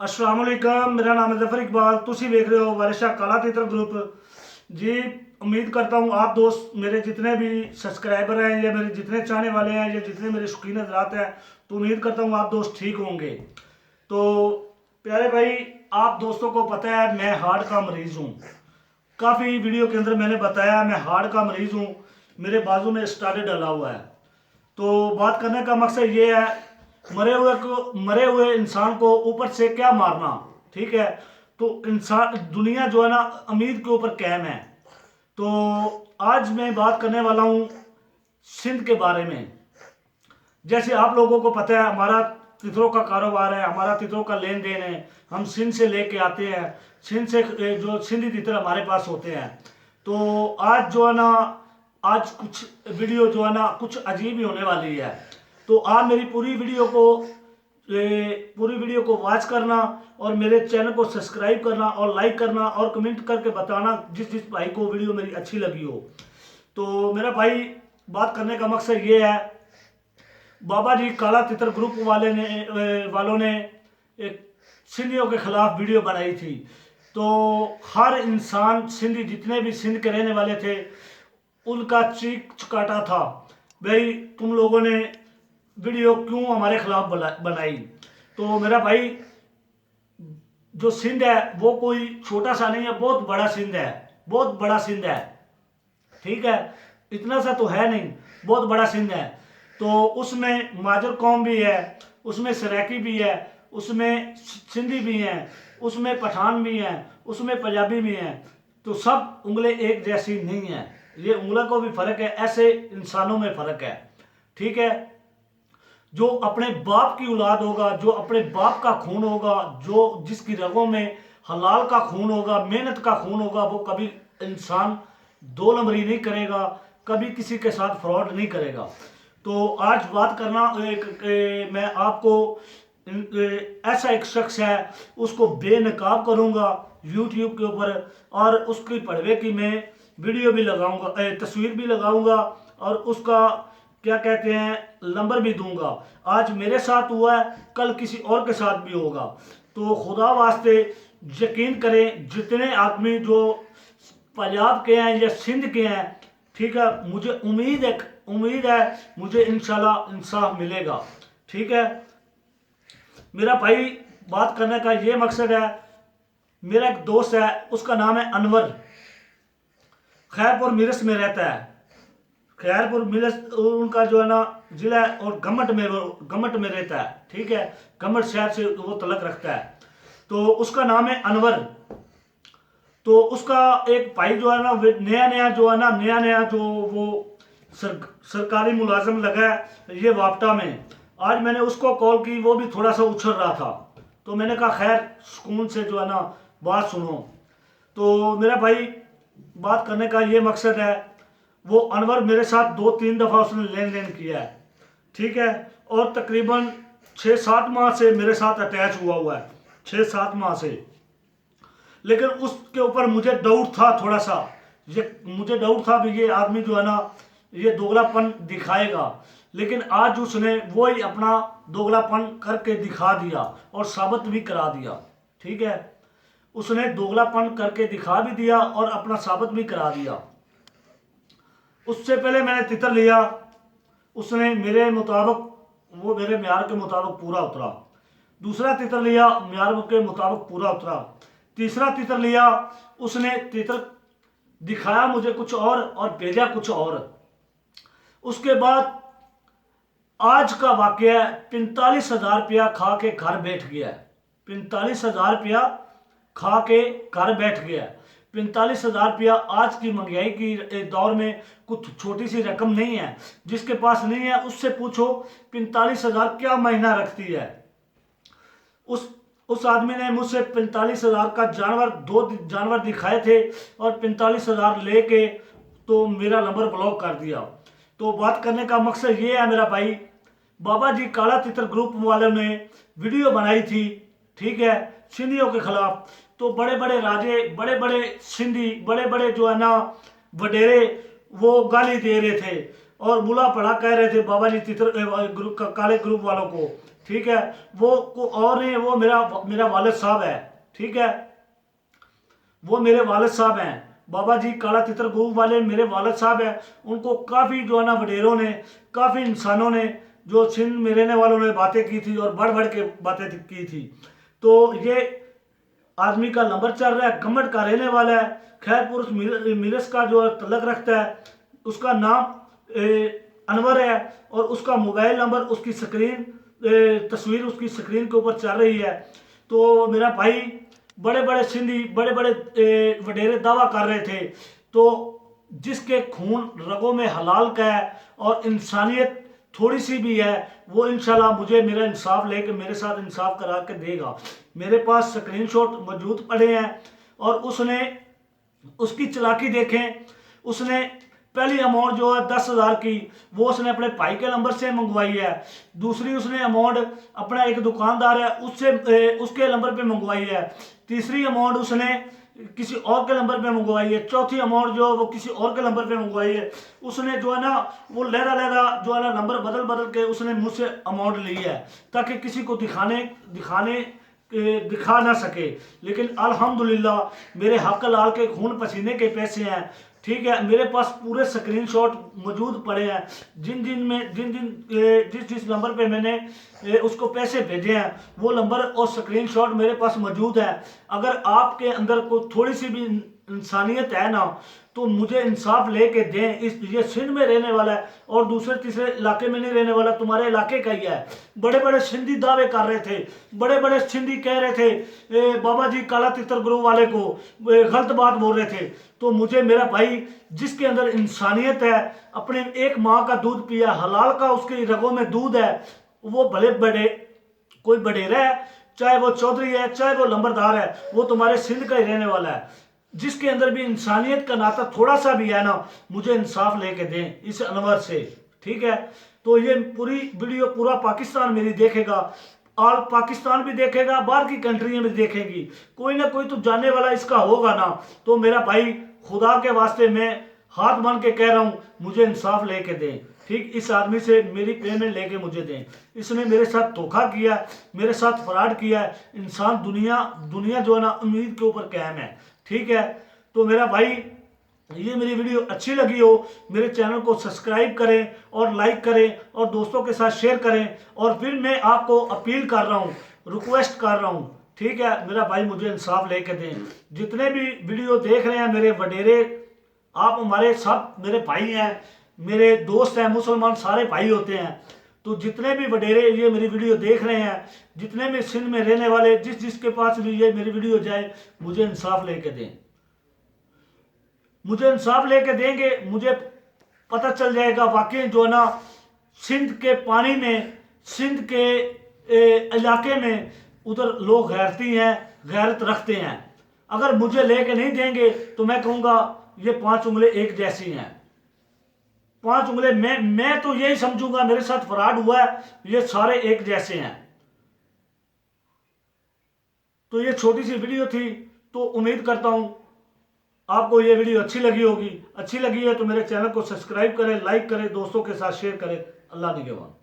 अस्सलाम वालेकुम, मेरा नाम है जफर इकबाल। तुसी देख रहे हो वारिशा काला तीतर ग्रुप जी। उम्मीद करता हूँ आप दोस्त मेरे जितने भी सब्सक्राइबर हैं या मेरे जितने चाहने वाले हैं या जितने मेरे शौकीन हजरात हैं, तो उम्मीद करता हूँ आप दोस्त ठीक होंगे। तो प्यारे भाई, आप दोस्तों को पता है मैं हार्ट का मरीज़ हूँ। काफ़ी वीडियो के अंदर मैंने बताया मैं हार्ट का मरीज़ हूँ। मेरे बाजू में स्टार्ट डला हुआ है। तो बात करने का मकसद ये है, मरे हुए इंसान को ऊपर से क्या मारना। ठीक है, तो इंसान दुनिया जो है ना उम्मीद के ऊपर कायम है। तो आज मैं बात करने वाला हूँ सिंध के बारे में। जैसे आप लोगों को पता है हमारा तितरों का कारोबार है, हमारा तितरों का लेन देन है। हम सिंध से लेके आते हैं, सिंध से जो सिंधी तितर हमारे पास होते हैं। तो आज जो है ना, आज कुछ वीडियो जो है ना कुछ अजीब ही होने वाली है। तो आप मेरी पूरी वीडियो को वॉच करना और मेरे चैनल को सब्सक्राइब करना और लाइक करना और कमेंट करके बताना जिस जिस भाई को वीडियो मेरी अच्छी लगी हो। तो मेरा भाई, बात करने का मकसद ये है, बाबा जी काला तितर ग्रुप वालों ने एक सिंधियों के खिलाफ वीडियो बनाई थी। तो हर इंसान सिंधी, जितने भी सिंध के रहने वाले थे, उनका चीख चुकाटा था, भाई तुम लोगों ने वीडियो क्यों हमारे खिलाफ बनाई। तो मेरा भाई, जो सिंध है वो कोई छोटा सा नहीं है, बहुत बड़ा सिंध है, बहुत बड़ा सिंध है। ठीक है, इतना सा तो है नहीं, बहुत बड़ा सिंध है। तो उसमें माजर कौम भी है, उसमें सराकी भी है, उसमें सिंधी भी हैं, उसमें पठान भी हैं, उसमें पंजाबी भी हैं। तो सब उंगलें एक जैसी नहीं है, ये उंगलों को भी फर्क है, ऐसे इंसानों में फर्क है। ठीक है, जो अपने बाप की औलाद होगा, जो अपने बाप का खून होगा, जो जिसकी रगों में हलाल का खून होगा, मेहनत का खून होगा, वो कभी इंसान दो नंबरी नहीं करेगा, कभी किसी के साथ फ्रॉड नहीं करेगा। तो आज बात करना मैं आपको ऐसा एक शख्स है, उसको बेनकाब करूंगा यूट्यूब के ऊपर, और उसकी पड़वे की मैं वीडियो भी लगाऊंगा, तस्वीर भी लगाऊंगा, और उसका क्या कहते हैं नंबर भी दूंगा। आज मेरे साथ हुआ है, कल किसी और के साथ भी होगा। तो खुदा वास्ते यकीन करें, जितने आदमी जो पंजाब के हैं या सिंध के हैं, ठीक है, मुझे उम्मीद है मुझे इंशाल्लाह इंसाफ मिलेगा। ठीक है मेरा भाई, बात करने का ये मकसद है, मेरा एक दोस्त है, उसका नाम है अनवर, खैरपुर मिरस में रहता है। खैरपुर मिरस उनका जो है ना जिला है, और गमट में रहता है। ठीक है, गमट शहर से वो तलक रखता है। तो उसका नाम है अनवर। तो उसका एक भाई जो है ना, नया नया जो वो सरकारी मुलाजिम लगा है ये वापटा में। आज मैंने उसको कॉल की, वो भी थोड़ा सा उछल रहा था। तो मैंने कहा खैर सुकून से जो है ना बात सुनो। तो मेरा भाई, बात करने का ये मकसद है, वो अनवर मेरे साथ 2-3 दफ़ा उसने लेन देन किया है। ठीक है, और तकरीबन 6-7 माह से मेरे साथ अटैच हुआ है, 6-7 माह से। लेकिन उसके ऊपर मुझे डाउट था थोड़ा सा, मुझे डाउट था भी ये आदमी जो है ना ये दोगलापन दिखाएगा। लेकिन आज उसने वही अपना दोगलापन करके दिखा दिया और साबित भी करा दिया। ठीक है, उसने दोगलापन करके दिखा भी दिया और अपना साबित भी करा दिया। उससे पहले मैंने तितर लिया, उसने मेरे मुताबिक, वो मेरे म्यार के मुताबिक पूरा उतरा। दूसरा तितर लिया, म्यार के मुताबिक पूरा उतरा। तीसरा तितर लिया, उसने तितर दिखाया मुझे कुछ और भेजा कुछ और। उसके बाद आज का वाकया है, 45,000 रुपया खा के घर बैठ गया। 45,000 रुपया खा के घर बैठ गया। 45,000 रुपया आज की महंगाई की दौर में कुछ छोटी सी रकम नहीं है। जिसके पास नहीं है उससे पूछो 45,000 क्या महीना रखती है। उस आदमी ने मुझसे 45,000 का दो जानवर दिखाए थे और 45,000 लेके तो मेरा नंबर ब्लॉक कर दिया। तो बात करने का मकसद ये है मेरा भाई, बाबा जी काला तितर ग्रुप वालों ने वीडियो बनाई थी, ठीक है, सिंधियों के खिलाफ। तो बड़े बड़े राजे, बड़े बड़े सिंधी, बड़े बड़े जो है ना वडेरे, वो गाली दे रहे थे और बुला पड़ा कह रहे थे बाबा जी तितर ग्रुप काले ग्रुप वालों को। ठीक है। वो को और नहीं, वो मेरा मेरा वालिद साहब है, ठीक है। वो मेरे वालिद साहब हैं, बाबा जी काला तितर गुरु वाले मेरे वालिद साहब हैं। उनको काफ़ी जो है ना वडेरों ने, काफ़ी इंसानों ने, जो सिंध में रहने वालों ने बातें की थी और बढ़ बढ़ के बातें की थी। तो ये आदमी का नंबर चल रहा है, गमट का रहने वाला है, खैरपुर मिलस का जो तलक रखता है। उसका नाम अनवर है और उसका मोबाइल नंबर, उसकी स्क्रीन तस्वीर उसकी स्क्रीन के ऊपर चल रही है। तो मेरा भाई, बड़े बड़े सिंधी, बड़े बड़े वडेरे दावा कर रहे थे। तो जिसके खून रगों में हलाल का है और इंसानियत थोड़ी सी भी है, वो इंशाल्लाह मुझे मेरा इंसाफ लेके मेरे साथ इंसाफ करा के देगा। मेरे पास स्क्रीनशॉट मौजूद पड़े हैं और उसने उसकी चालाकी देखें। उसने पहली अमाउंट जो है 10,000 की, वो उसने अपने भाई के नंबर से मंगवाई है। दूसरी उसने अमाउंट अपना एक दुकानदार है उससे उसके नंबर पे मंगवाई है। तीसरी अमाउंट उसने किसी और के नंबर पे मंगवाई है। चौथी अमाउंट जो वो किसी और के नंबर पे मंगवाई है। उसने जो है ना वो लहरा लहरा जो है ना नंबर बदल बदल के उसने मुझसे अमाउंट ली है, ताकि किसी को दिखा ना सके। लेकिन अल्हम्दुलिल्लाह मेरे हक लाल के खून पसीने के पैसे हैं, ठीक है। मेरे पास पूरे स्क्रीनशॉट मौजूद पड़े हैं, जिन जिस नंबर पे मैंने उसको पैसे भेजे हैं, वो नंबर और स्क्रीनशॉट मेरे पास मौजूद है। अगर आपके अंदर कोई थोड़ी सी भी इंसानियत है ना, तो मुझे इंसाफ लेके दें। इस ये सिंध में रहने वाला है और दूसरे तीसरे इलाके में नहीं रहने वाला, तुम्हारे इलाके का ही है। बड़े बड़े सिंधी दावे कर रहे थे, बड़े बड़े सिंधी कह रहे थे बाबा जी काला तितर गुरु वाले को गलत बात बोल रहे थे। तो मुझे मेरा भाई, जिसके अंदर इंसानियत है, अपने एक माँ का दूध पिया, हलाल का उसके रगों में दूध है, वो भले बड़े कोई बडेरा है, चाहे वो चौधरी है, चाहे वो लंबरदार है, वो तुम्हारे सिंध का ही रहने वाला है। जिसके अंदर भी इंसानियत का नाता थोड़ा सा भी है ना, मुझे इंसाफ लेके दें इस अनवर से, ठीक है। तो ये पूरी वीडियो पूरा पाकिस्तान मेरी देखेगा, और पाकिस्तान भी देखेगा, बाहर की कंट्रियां भी देखेंगी। कोई ना कोई तो जानने वाला इसका होगा ना। तो मेरा भाई, खुदा के वास्ते मैं हाथ मान के कह रहा हूँ, मुझे इंसाफ लेके दें, ठीक। इस आदमी से मेरी पेमेंट लेके मुझे दें। इसने मेरे साथ धोखा किया, मेरे साथ फ्रॉड किया है। इंसान दुनिया जो है ना उम्मीद के ऊपर कायम है, ठीक है। तो मेरा भाई, ये मेरी वीडियो अच्छी लगी हो, मेरे चैनल को सब्सक्राइब करें और लाइक करें और दोस्तों के साथ शेयर करें। और फिर मैं आपको अपील कर रहा हूँ, रिक्वेस्ट कर रहा हूँ, ठीक है। मेरा भाई, मुझे इंसाफ लेके दें। जितने भी वीडियो देख रहे हैं मेरे वडेरे, आप हमारे सब मेरे भाई हैं, मेरे दोस्त हैं। मुसलमान सारे भाई होते हैं। तो जितने भी वडेरे ये मेरी वीडियो देख रहे हैं, जितने भी सिंध में रहने वाले, जिसके पास भी ये मेरी वीडियो जाए, मुझे इंसाफ लेके दें। मुझे इंसाफ लेके देंगे, मुझे पता चल जाएगा वाकई जो है ना सिंध के पानी में, सिंध के इलाके में उधर लोग गैरती हैं, गैरत रखते हैं। अगर मुझे लेके नहीं देंगे तो मैं कहूँगा ये 5 उंगलें एक जैसी हैं। 5 उंगलें, मैं तो यही समझूंगा मेरे साथ फ्रॉड हुआ है, ये सारे एक जैसे हैं। तो ये छोटी सी वीडियो थी, तो उम्मीद करता हूं आपको ये वीडियो अच्छी लगी होगी। अच्छी लगी है तो मेरे चैनल को सब्सक्राइब करें, लाइक करें, दोस्तों के साथ शेयर करें। अल्लाह निगहबान।